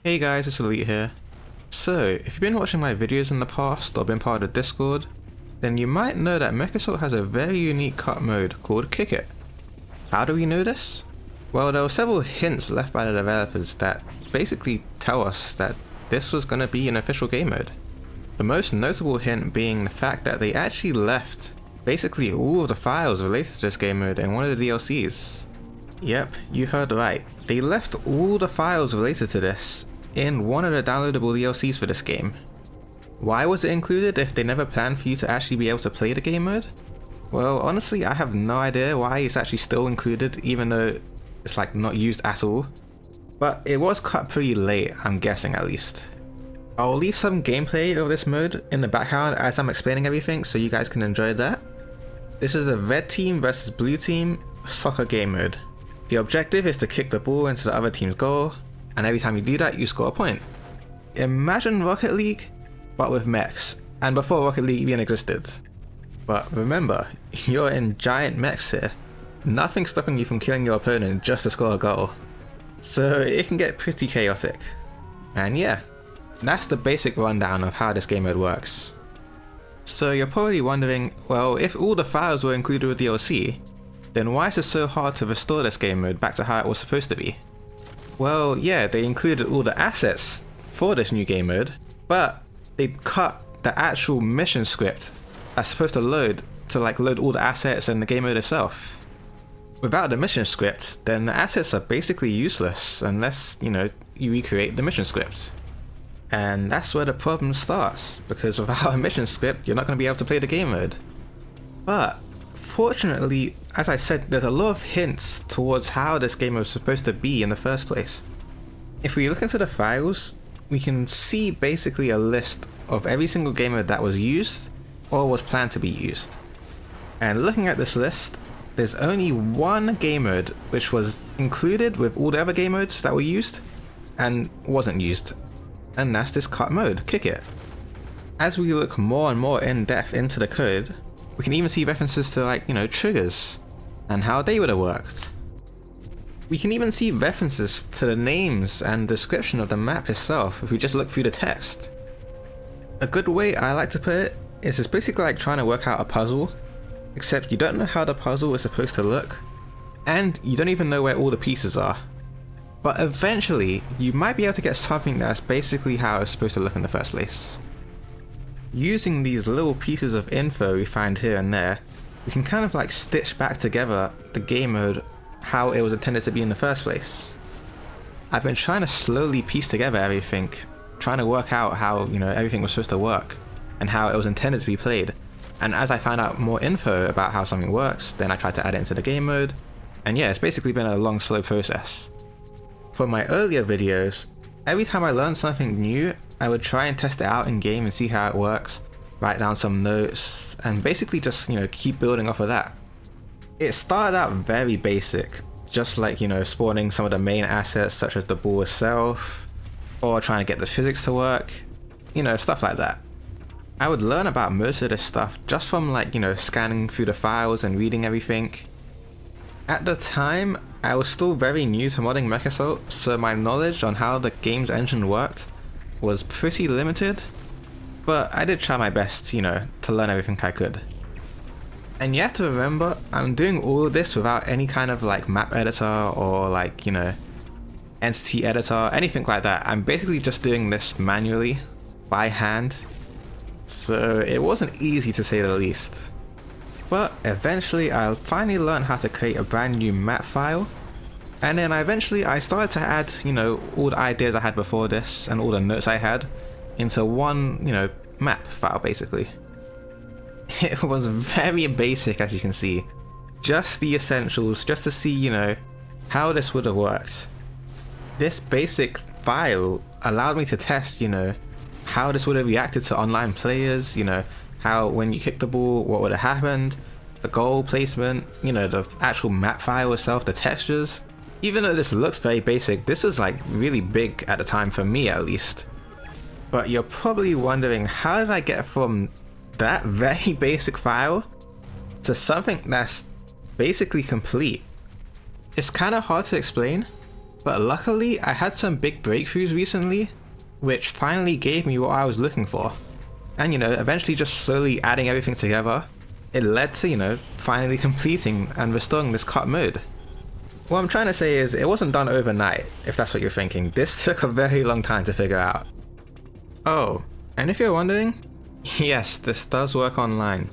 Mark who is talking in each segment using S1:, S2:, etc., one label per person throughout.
S1: Hey guys, it's Elite here. So, if you've been watching my videos in the past or been part of Discord, then you might know that MechAssault has a very unique cut mode called Kick It. How do we know this? Well, there were several hints left by the developers that basically tell us that this was going to be an official game mode. The most notable hint being the fact that they actually left basically all of the files related to this game mode in one of the DLCs. Yep, you heard right. They left all the files related to this in one of the downloadable DLCs for this game. Why was it included if they never planned for you to actually be able to play the game mode? Well, honestly, I have no idea why it's actually still included, even though it's like not used at all. But it was cut pretty late, I'm guessing at least. I'll leave some gameplay of this mode in the background as I'm explaining everything so you guys can enjoy that. This is a red team versus blue team soccer game mode. The objective is to kick the ball into the other team's goal, and every time you do that you score a point. Imagine Rocket League, but with mechs, and before Rocket League even existed. But remember, you're in giant mechs here. Nothing's stopping you from killing your opponent just to score a goal. So it can get pretty chaotic. And yeah, that's the basic rundown of how this game mode works. So you're probably wondering, well, if all the files were included with DLC, then why is it so hard to restore this game mode back to how it was supposed to be? Well, yeah, they included all the assets for this new game mode, but they cut the actual mission script that's supposed to load all the assets and the game mode itself. Without the mission script, then the assets are basically useless unless, you recreate the mission script. And that's where the problem starts, because without a mission script, you're not going to be able to play the game mode. But fortunately, as I said, there's a lot of hints towards how this game was supposed to be in the first place. If we look into the files, we can see basically a list of every single game mode that was used or was planned to be used. And looking at this list, there's only one game mode which was included with all the other game modes that were used and wasn't used, and that's this cut mode, Kick It. As we look more and more in depth into the code, we can even see references to triggers and how they would have worked. We can even see references to the names and description of the map itself if we just look through the text. A good way I like to put it is it's basically like trying to work out a puzzle, except you don't know how the puzzle is supposed to look, and you don't even know where all the pieces are. But eventually, you might be able to get something that's basically how it's supposed to look in the first place. Using these little pieces of info we find here and there, we can kind of stitch back together the game mode how it was intended to be in the first place. I've been trying to slowly piece together everything, trying to work out how everything was supposed to work and how it was intended to be played. And as I find out more info about how something works, then I try to add it into the game mode. And yeah, it's basically been a long, slow process. For my earlier videos, every time I learned something new, I would try and test it out in game and see how it works, write down some notes, and basically just, keep building off of that. It started out very basic, just spawning some of the main assets such as the ball itself, or trying to get the physics to work, stuff like that. I would learn about most of this stuff just from scanning through the files and reading everything. At the time, I was still very new to modding MechAssault, so my knowledge on how the game's engine worked was pretty limited, but I did try my best, to learn everything I could. And you have to remember, I'm doing all of this without any kind of map editor or entity editor, anything like that. I'm basically just doing this manually, by hand. So it wasn't easy to say the least. But eventually I finally learned how to create a brand new map file. And then I started to add, all the ideas I had before this and all the notes I had into one, map file basically. It was very basic, as you can see. Just the essentials, just to see, how this would have worked. This basic file allowed me to test, how this would have reacted to online players, how when you kick the ball, what would have happened, the goal placement, the actual map file itself, the textures. Even though this looks very basic, this was really big at the time, for me at least. But you're probably wondering, how did I get from that very basic file to something that's basically complete? It's kind of hard to explain, But luckily, I had some big breakthroughs recently, which finally gave me what I was looking for. And eventually just slowly adding everything together, it led to, finally completing and restoring this cut mode. What I'm trying to say is, it wasn't done overnight, if that's what you're thinking. This took a very long time to figure out. Oh, and if you're wondering, yes, this does work online.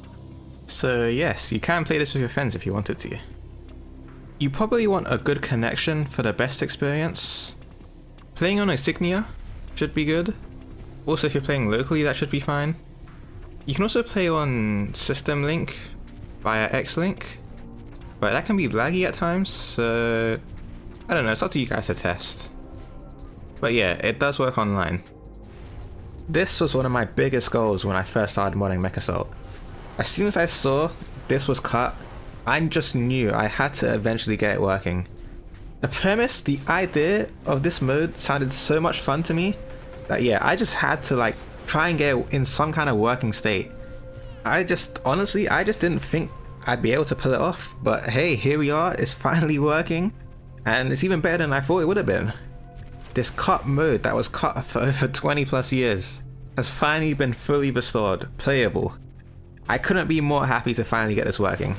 S1: So yes, you can play this with your friends if you wanted to. You probably want a good connection for the best experience. Playing on Insignia should be good. Also, if you're playing locally, that should be fine. You can also play on System Link via X-Link, but that can be laggy at times, so I don't know, it's up to you guys to test. But yeah, it does work online. This was one of my biggest goals when I first started modding MechAssault. As soon as I saw this was cut, I just knew I had to eventually get it working. The premise, the idea of this mode sounded so much fun to me that yeah, I just had to try and get it in some kind of working state. Honestly, I just didn't think I'd be able to pull it off, but hey, here we are, it's finally working, and it's even better than I thought it would have been. This cut mode that was cut for over 20 plus years has finally been fully restored, playable. I couldn't be more happy to finally get this working.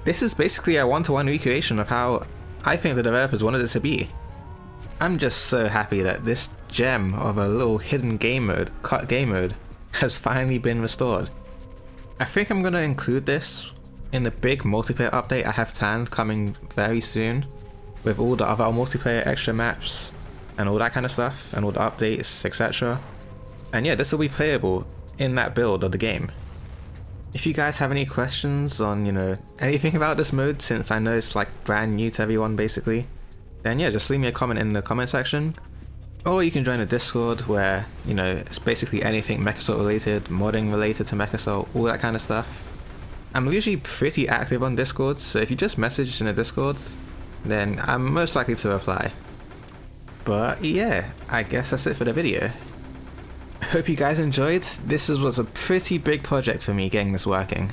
S1: This is basically a one-to-one recreation of how I think the developers wanted it to be. I'm just so happy that this gem of a little hidden game mode, cut game mode, has finally been restored. I think I'm going to include this in the big multiplayer update I have planned coming very soon, with all the other multiplayer extra maps and all that kind of stuff, and all the updates, etc. And yeah, this will be playable in that build of the game. If you guys have any questions on, anything about this mode, since I know it's brand new to everyone basically, then yeah, just leave me a comment in the comment section. Or you can join a Discord where, it's basically anything MechAssault related, modding related to MechAssault, all that kind of stuff. I'm usually pretty active on Discord, so if you just message in a Discord, then I'm most likely to reply. But yeah, I guess that's it for the video. I hope you guys enjoyed. This was a pretty big project for me getting this working.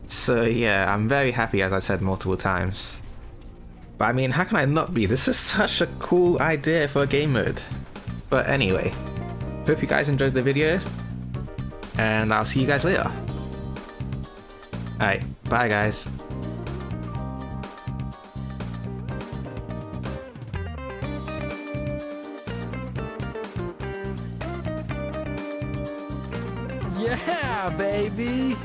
S1: So yeah, I'm very happy, as I said multiple times. But I mean, how can I not be? This is such a cool idea for a game mode. But anyway, hope you guys enjoyed the video, and I'll see you guys later. Alright, bye guys.
S2: Yeah, baby!